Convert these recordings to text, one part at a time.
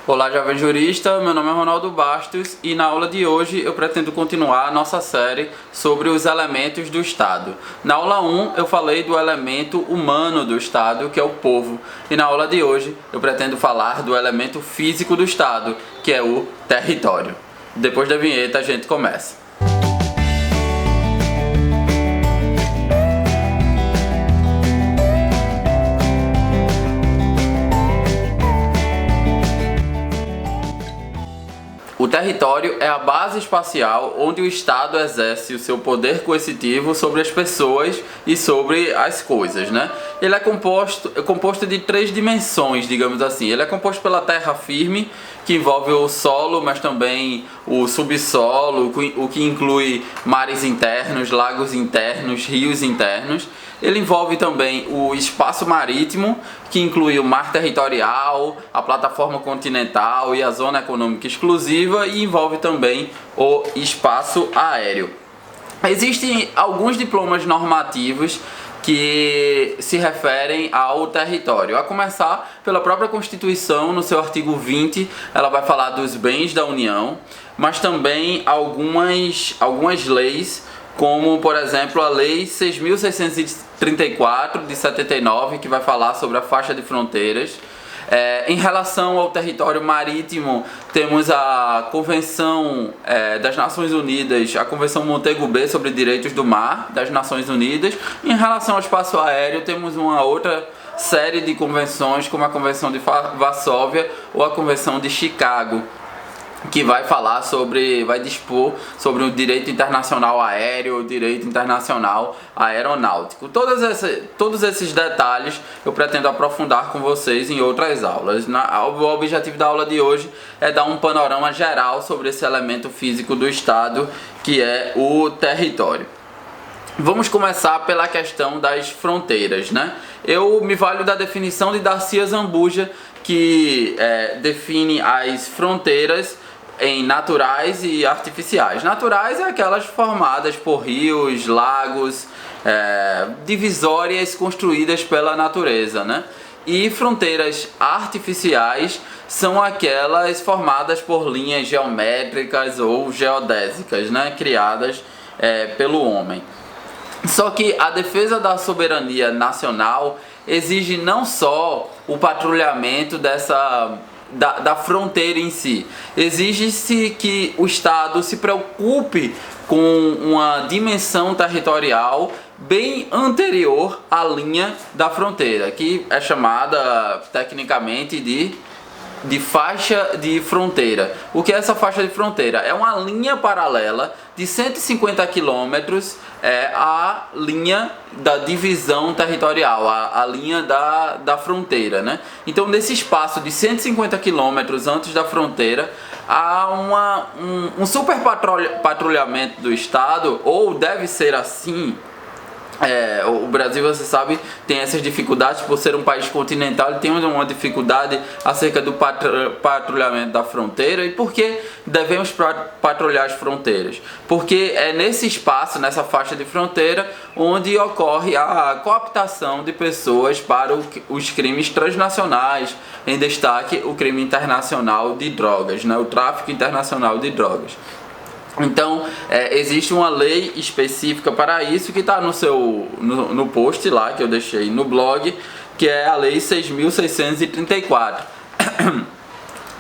Olá, jovem jurista, meu nome é Ronaldo Bastos e na aula de hoje eu pretendo continuar a nossa série sobre os elementos do Estado. Na aula 1 eu falei do elemento humano do Estado, que é o povo, e na aula de hoje eu pretendo falar do elemento físico do Estado, que é o território. Depois da vinheta a gente começa. O território é a base espacial onde o Estado exerce o seu poder coercitivo sobre as pessoas e sobre as coisas, né? Ele é composto de três dimensões, digamos assim. Ele é composto pela terra firme, que envolve o solo, mas também o subsolo, o que inclui mares internos, lagos internos, rios internos. Ele envolve também o espaço marítimo, que inclui o mar territorial, a plataforma continental e a zona econômica exclusiva, e envolve também o espaço aéreo. Existem alguns diplomas normativos que se referem ao território, a começar pela própria Constituição. No seu artigo 20, ela vai falar dos bens da União, mas também algumas leis, como, por exemplo, a Lei 6.634 de 79, que vai falar sobre a faixa de fronteiras. Em relação ao território marítimo, temos a Convenção das Nações Unidas, a Convenção Montego Bay sobre Direitos do Mar das Nações Unidas. Em relação ao espaço aéreo, temos uma outra série de convenções, como a Convenção de Varsóvia ou a Convenção de Chicago, que vai dispor sobre o direito internacional aéreo, o direito internacional aeronáutico. Todos esses detalhes eu pretendo aprofundar com vocês em outras aulas. O objetivo da aula de hoje é dar um panorama geral sobre esse elemento físico do Estado, que é o território. Vamos começar pela questão das fronteiras, né? Eu me valho da definição de Darcy Zambuja, que define as fronteiras em naturais e artificiais. Naturais é aquelas formadas por rios, lagos, divisórias construídas pela natureza, né? E fronteiras artificiais são aquelas formadas por linhas geométricas ou geodésicas, né? Criadas pelo homem. Só que a defesa da soberania nacional exige não só o patrulhamento da fronteira em si. Exige-se que o Estado se preocupe com uma dimensão territorial bem anterior à linha da fronteira, que é chamada tecnicamente de faixa de fronteira. O que é essa faixa de fronteira? É uma linha paralela de 150 quilômetros à linha da divisão territorial, a linha da fronteira, né? Então, nesse espaço de 150 quilômetros antes da fronteira, há um super patrulhamento do Estado, ou deve ser assim. O Brasil, você sabe, tem essas dificuldades por ser um país continental. Ele tem uma dificuldade acerca do patrulhamento da fronteira. E por que devemos patrulhar as fronteiras? Porque é nesse espaço, nessa faixa de fronteira, onde ocorre a cooptação de pessoas para os crimes transnacionais, em destaque o crime internacional de drogas, né? O tráfico internacional de drogas. Então, existe uma lei específica para isso, que está no post lá que eu deixei no blog, que é a Lei 6.634.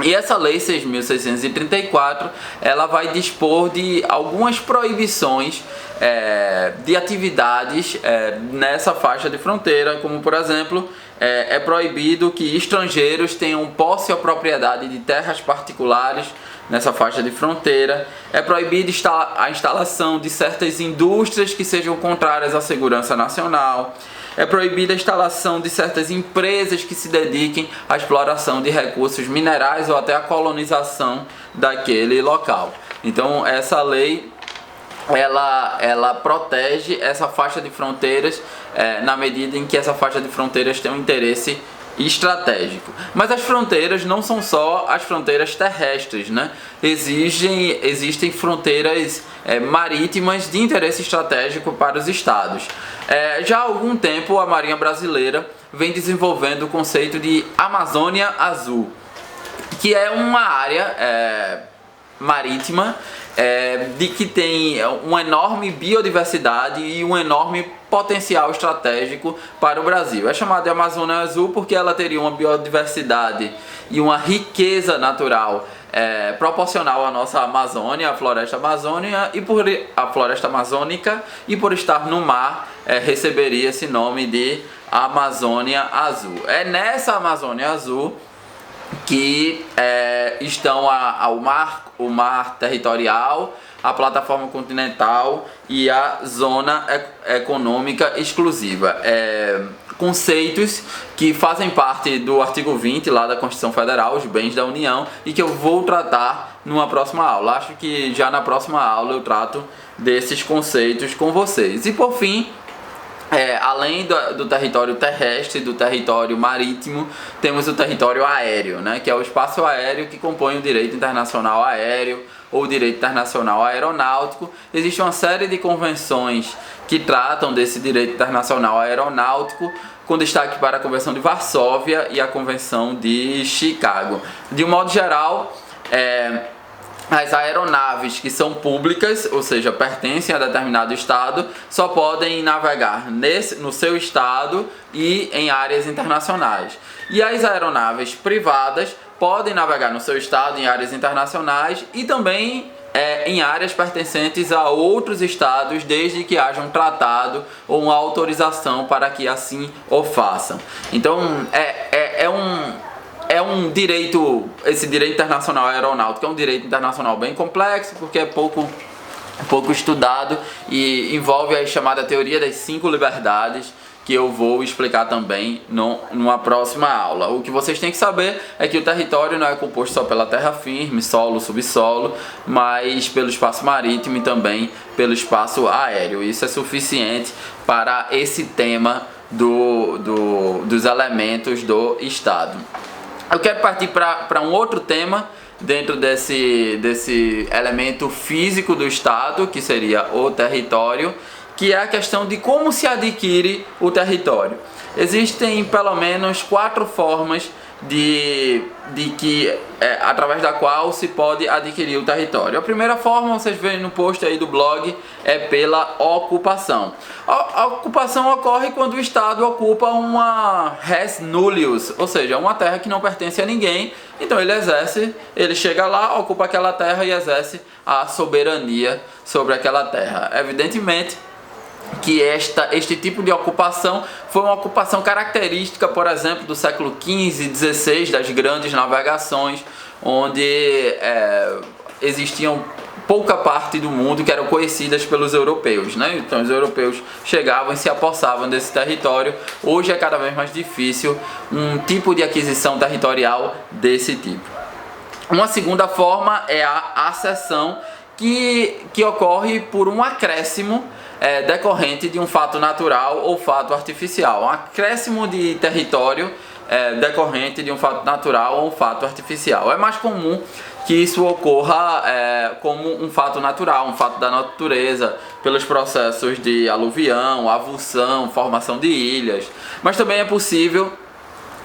E essa Lei 6.634, ela vai dispor de algumas proibições de atividades nessa faixa de fronteira, como, por exemplo, é proibido que estrangeiros tenham posse ou propriedade de terras particulares nessa faixa de fronteira. É proibido a instalação de certas indústrias que sejam contrárias à segurança nacional. É proibida a instalação de certas empresas que se dediquem à exploração de recursos minerais ou até à colonização daquele local. Então, essa lei ela protege essa faixa de fronteiras na medida em que essa faixa de fronteiras tem um interesse estratégico. Mas as fronteiras não são só as fronteiras terrestres, né? Existem fronteiras marítimas de interesse estratégico para os estados. Já há algum tempo a Marinha Brasileira vem desenvolvendo o conceito de Amazônia Azul, que é uma área marítima de que tem uma enorme biodiversidade e um enorme potencial estratégico para o Brasil. É chamada de Amazônia Azul porque ela teria uma biodiversidade e uma riqueza natural proporcional à nossa Amazônia, a floresta amazônica, e por estar no mar receberia esse nome de Amazônia Azul. É nessa Amazônia Azul que estão o mar territorial, a plataforma continental e a zona econômica exclusiva. Conceitos que fazem parte do artigo 20 lá da Constituição Federal, os bens da União, e que eu vou tratar numa próxima aula. Acho que já na próxima aula eu trato desses conceitos com vocês. E por fim, além do território terrestre, do território marítimo, temos o território aéreo, né, que é o espaço aéreo que compõe o direito internacional aéreo ou o direito internacional aeronáutico. Existe uma série de convenções que tratam desse direito internacional aeronáutico, com destaque para a Convenção de Varsóvia e a Convenção de Chicago. De um modo geral, as aeronaves que são públicas, ou seja, pertencem a determinado estado, só podem navegar no seu estado e em áreas internacionais. E as aeronaves privadas podem navegar no seu estado em áreas internacionais e também em áreas pertencentes a outros estados, desde que haja um tratado ou uma autorização para que assim o façam. Então, esse direito internacional aeronáutico é um direito internacional bem complexo, porque é pouco estudado e envolve a chamada teoria das 5 liberdades, que eu vou explicar também numa próxima aula. O que vocês têm que saber é que o território não é composto só pela terra firme, solo, subsolo, mas pelo espaço marítimo e também pelo espaço aéreo. Isso é suficiente para esse tema dos elementos do Estado. Eu quero partir para um outro tema dentro desse elemento físico do Estado, que seria o território, que é a questão de como se adquire o território. Existem pelo menos 4 formas através da qual se pode adquirir o território. A primeira forma, vocês veem no post aí do blog, é pela ocupação. A ocupação ocorre quando o Estado ocupa uma res nullius, ou seja, uma terra que não pertence a ninguém. Então ele chega lá, ocupa aquela terra e exerce a soberania sobre aquela terra. Evidentemente que este tipo de ocupação foi uma ocupação característica, por exemplo, do século XV e XVI, das grandes navegações, onde existiam pouca parte do mundo que eram conhecidas pelos europeus, né? Então os europeus chegavam e se apossavam desse território. Hoje é cada vez mais difícil um tipo de aquisição territorial desse tipo. Uma segunda forma é a acessão, que ocorre por um acréscimo decorrente de um fato natural ou fato artificial. Um acréscimo de território decorrente de um fato natural ou um fato artificial. É mais comum que isso ocorra como um fato natural, um fato da natureza, pelos processos de aluvião, avulsão, formação de ilhas. Mas também é possível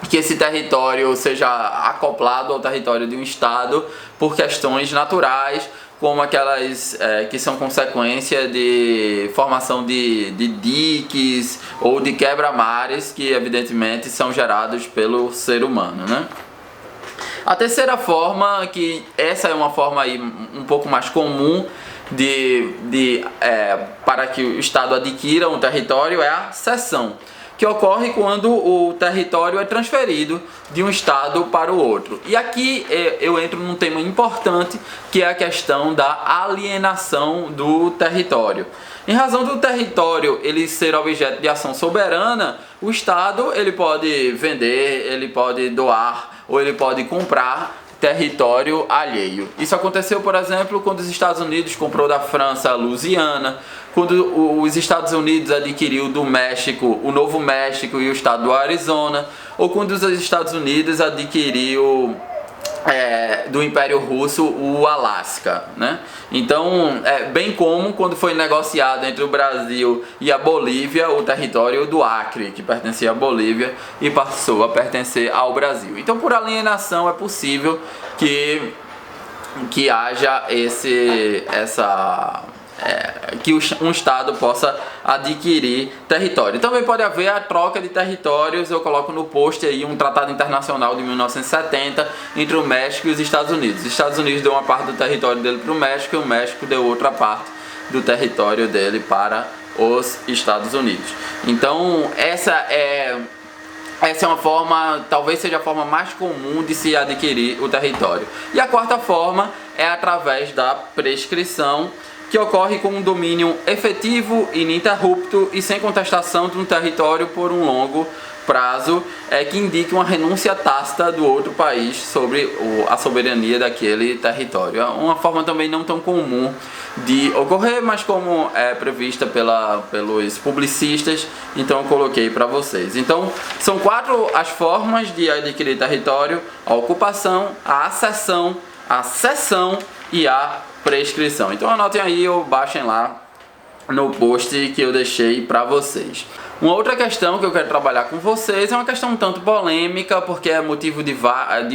que esse território seja acoplado ao território de um estado por questões naturais, como aquelas que são consequência de formação de diques ou de quebra-mares, que evidentemente são gerados pelo ser humano, né? A terceira forma, que essa é uma forma aí um pouco mais comum para que o Estado adquira um território, é a cessão, que ocorre quando o território é transferido de um estado para o outro. E aqui eu entro num tema importante, que é a questão da alienação do território. Em razão do território ele ser objeto de ação soberana, o Estado ele pode vender, ele pode doar ou ele pode comprar território alheio. Isso aconteceu, por exemplo, quando os Estados Unidos comprou da França a Louisiana, quando os Estados Unidos adquiriu do México o Novo México e o estado do Arizona, ou quando os Estados Unidos adquiriu do Império Russo o Alasca, né? Então, bem como quando foi negociado entre o Brasil e a Bolívia o território do Acre, que pertencia à Bolívia e passou a pertencer ao Brasil. Então, por alienação é possível que haja que um Estado possa adquirir território. Também pode haver a troca de territórios. Eu coloco no post aí um tratado internacional de 1970 entre o México e os Estados Unidos. Os Estados Unidos deu uma parte do território dele para o México e o México deu outra parte do território dele para os Estados Unidos. Então essa é uma forma, talvez seja a forma mais comum de se adquirir o território. E a quarta forma é através da prescrição, que ocorre com um domínio efetivo, ininterrupto e sem contestação de um território por um longo prazo, que indique uma renúncia tácita do outro país sobre a soberania daquele território. É uma forma também não tão comum de ocorrer, mas como é prevista pelos publicistas, então eu coloquei para vocês. Então, são 4 as formas de adquirir território: a ocupação, a acessão, a cessão e a prescrição. Então anotem aí ou baixem lá no post que eu deixei para vocês. Uma outra questão que eu quero trabalhar com vocês é uma questão um tanto polêmica, porque é motivo de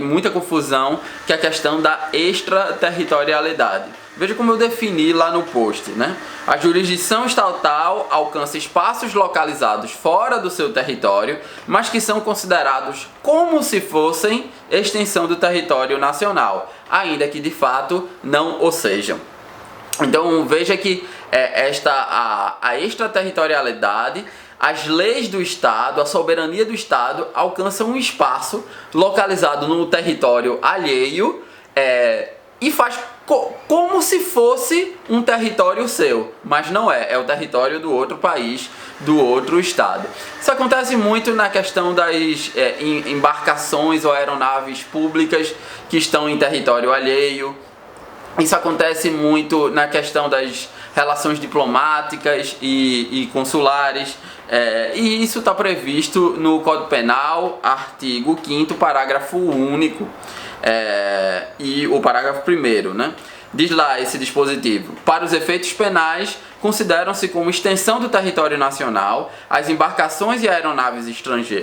muita confusão, que é a questão da extraterritorialidade. Veja como eu defini lá no post, né? A jurisdição estatal alcança espaços localizados fora do seu território, mas que são considerados como se fossem extensão do território nacional, ainda que de fato não o sejam. Então veja que a extraterritorialidade, as leis do Estado, a soberania do Estado alcançam um espaço localizado no território alheio e faz como se fosse um território seu, mas não é o território do outro país, do outro estado. Isso acontece muito na questão das embarcações ou aeronaves públicas que estão em território alheio. Isso acontece muito na questão das relações diplomáticas e consulares, e isso está previsto no Código Penal, artigo 5º, parágrafo único, e o parágrafo 1º, né? Diz lá esse dispositivo: para os efeitos penais, consideram-se como extensão do território nacional as embarcações e aeronaves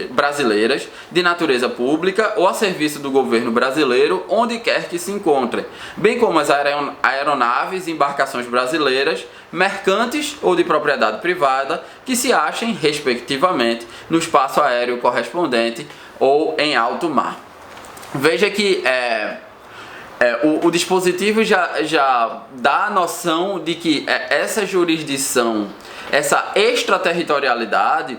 brasileiras de natureza pública ou a serviço do governo brasileiro, onde quer que se encontrem, bem como as aeronaves e embarcações brasileiras, mercantes ou de propriedade privada, que se achem, respectivamente, no espaço aéreo correspondente ou em alto mar. Veja que o dispositivo já dá a noção de que essa jurisdição, essa extraterritorialidade,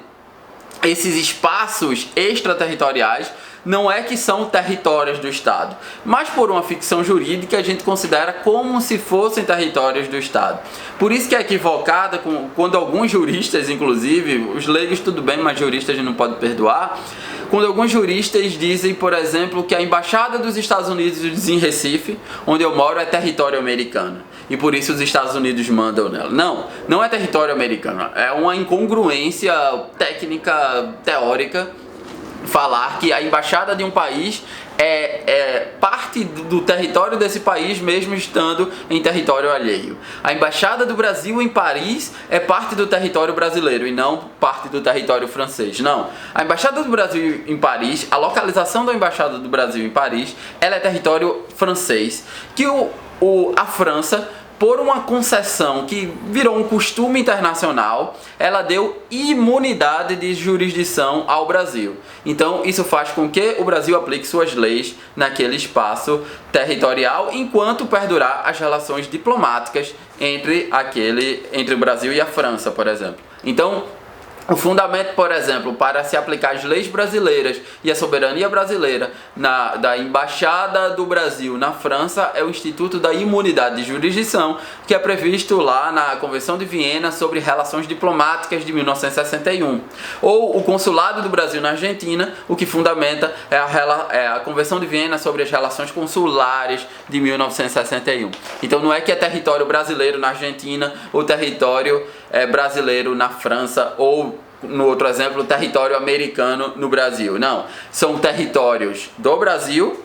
esses espaços extraterritoriais, não é que são territórios do Estado, mas por uma ficção jurídica a gente considera como se fossem territórios do Estado. Por isso que é equivocada quando alguns juristas, inclusive, os leigos tudo bem, mas juristas a gente não pode perdoar, quando alguns juristas dizem, por exemplo, que a Embaixada dos Estados Unidos em Recife, onde eu moro, é território americano, e por isso os Estados Unidos mandam nela. Não é território americano, é uma incongruência técnica, teórica, falar que a embaixada de um país é parte do território desse país, mesmo estando em território alheio. A embaixada do Brasil em Paris é parte do território brasileiro e não parte do território francês. Não. A embaixada do Brasil em Paris, a localização da embaixada do Brasil em Paris, ela é território francês, que a França, por uma concessão que virou um costume internacional, ela deu imunidade de jurisdição ao Brasil. Então isso faz com que o Brasil aplique suas leis naquele espaço territorial, enquanto perdurar as relações diplomáticas entre o Brasil e a França, por exemplo. Então, o fundamento, por exemplo, para se aplicar as leis brasileiras e a soberania brasileira da Embaixada do Brasil na França é o Instituto da Imunidade de Jurisdição, que é previsto lá na Convenção de Viena sobre Relações Diplomáticas de 1961. Ou o Consulado do Brasil na Argentina, o que fundamenta é a Convenção de Viena sobre as Relações Consulares de 1961. Então não é que é território brasileiro na Argentina ou território brasileiro na França, ou no outro exemplo, território americano no Brasil. Não, são territórios do Brasil,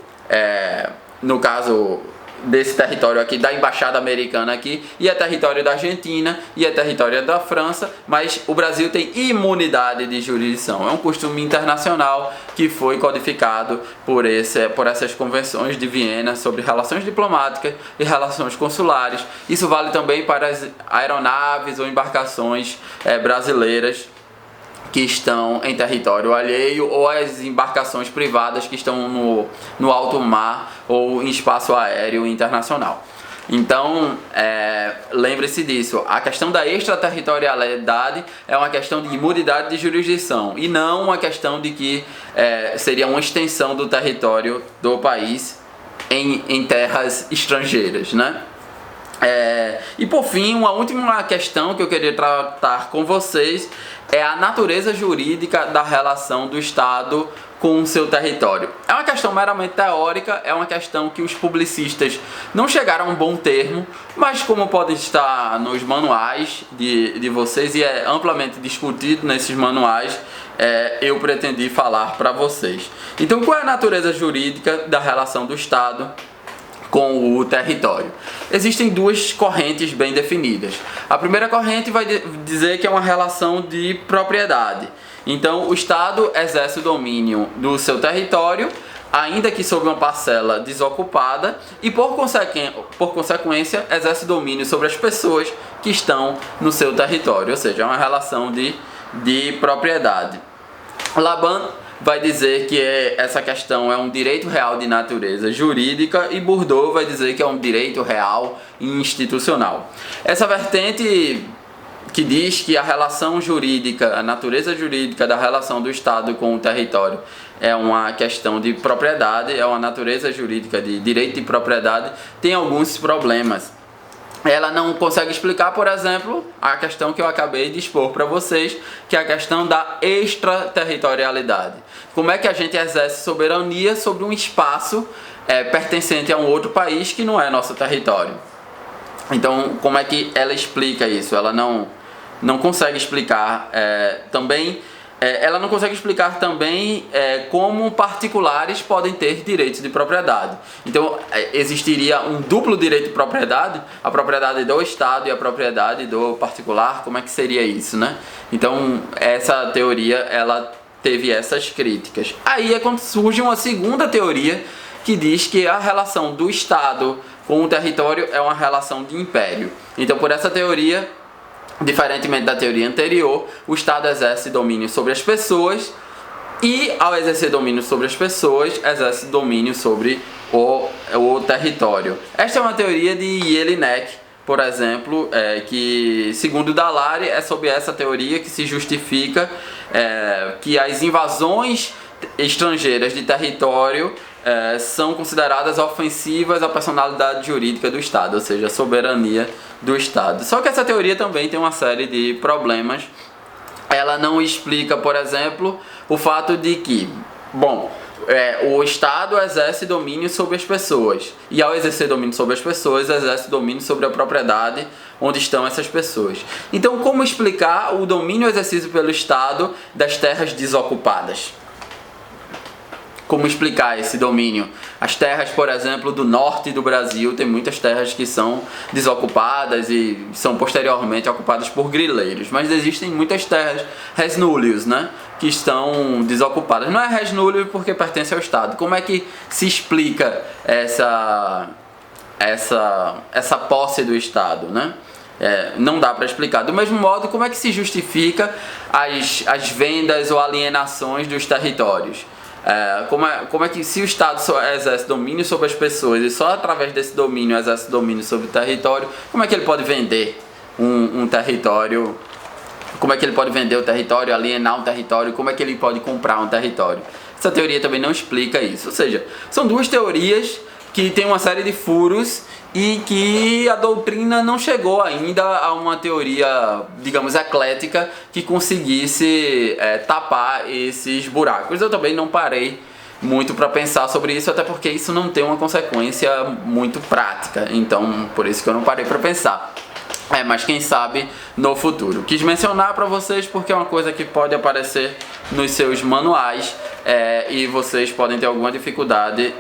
no caso desse território aqui, da embaixada americana aqui, e é território da Argentina, e é território da França, mas o Brasil tem imunidade de jurisdição. É um costume internacional que foi codificado por essas convenções de Viena sobre relações diplomáticas e relações consulares. Isso vale também para as aeronaves ou embarcações brasileiras que estão em território alheio, ou as embarcações privadas que estão no alto mar ou em espaço aéreo internacional. Então, lembre-se disso, a questão da extraterritorialidade é uma questão de imunidade de jurisdição e não uma questão de que seria uma extensão do território do país em terras estrangeiras, né? E por fim, uma última questão que eu queria tratar com vocês é a natureza jurídica da relação do Estado com o seu território. É uma questão meramente teórica, é uma questão que os publicistas não chegaram a um bom termo, mas como pode estar nos manuais de vocês e é amplamente discutido nesses manuais, eu pretendi falar para vocês. Então, qual é a natureza jurídica da relação do Estado com o território? Existem duas correntes bem definidas. A primeira corrente vai dizer que é uma relação de propriedade. Então, o Estado exerce o domínio do seu território, ainda que sob uma parcela desocupada, e por consequência exerce domínio sobre as pessoas que estão no seu território, ou seja, é uma relação de propriedade. Laban vai dizer que essa questão é um direito real de natureza jurídica e Bourdieu vai dizer que é um direito real e institucional. Essa vertente que diz que a relação jurídica, a natureza jurídica da relação do Estado com o território é uma questão de propriedade, é uma natureza jurídica de direito de propriedade, tem alguns problemas. Ela não consegue explicar, por exemplo, a questão que eu acabei de expor para vocês, que é a questão da extraterritorialidade. Como é que a gente exerce soberania sobre um espaço pertencente a um outro país que não é nosso território? Então, como é que ela explica isso? Ela não consegue explicar ela não consegue explicar também como particulares podem ter direitos de propriedade. Então, existiria um duplo direito de propriedade, a propriedade do Estado e a propriedade do particular. Como é que seria isso, né? Então, essa teoria, ela teve essas críticas. Aí é quando surge uma segunda teoria que diz que a relação do Estado com o território é uma relação de império. Então, por essa teoria, diferentemente da teoria anterior, o Estado exerce domínio sobre as pessoas e, ao exercer domínio sobre as pessoas, exerce domínio sobre o território. Esta é uma teoria de Jelinek, por exemplo, que, segundo Dallaire, é sob essa teoria que se justifica que as invasões estrangeiras de território são consideradas ofensivas à personalidade jurídica do Estado, ou seja, a soberania do Estado. Só que essa teoria também tem uma série de problemas. Ela não explica, por exemplo, o fato de que, o Estado exerce domínio sobre as pessoas, e ao exercer domínio sobre as pessoas, exerce domínio sobre a propriedade onde estão essas pessoas. Então, como explicar o domínio exercido pelo Estado das terras desocupadas? Como explicar esse domínio? As terras, por exemplo, do norte do Brasil, tem muitas terras que são desocupadas e são posteriormente ocupadas por grileiros, mas existem muitas terras res nullius, né, que estão desocupadas. Não é res nullio porque pertence ao Estado. Como é que se explica essa posse do Estado, né? Não dá para explicar. Do mesmo modo, como é que se justifica as vendas ou alienações dos territórios? Como é que, se o Estado só exerce domínio sobre as pessoas e só através desse domínio exerce domínio sobre o território, como é que ele pode vender um território? Como é que ele pode vender o território, alienar um território? Como é que ele pode comprar um território? Essa teoria também não explica isso. Ou seja, são duas teorias que têm uma série de furos e que a doutrina não chegou ainda a uma teoria, digamos, eclética que conseguisse tapar esses buracos. Eu também não parei muito para pensar sobre isso, até porque isso não tem uma consequência muito prática, então por isso que eu não parei para pensar. Mas quem sabe no futuro. Quis mencionar para vocês porque é uma coisa que pode aparecer nos seus manuais e vocês podem ter alguma dificuldade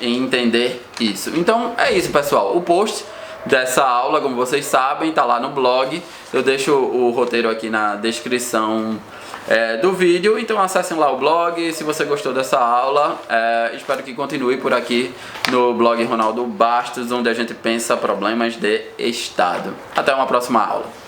em entender isso. Então é isso, pessoal. O post dessa aula, como vocês sabem, tá lá no blog. Eu deixo o roteiro aqui na descrição do vídeo, então acessem lá o blog. Se você gostou dessa aula, espero que continue por aqui no blog Ronaldo Bastos, onde a gente pensa problemas de Estado. Até uma próxima aula.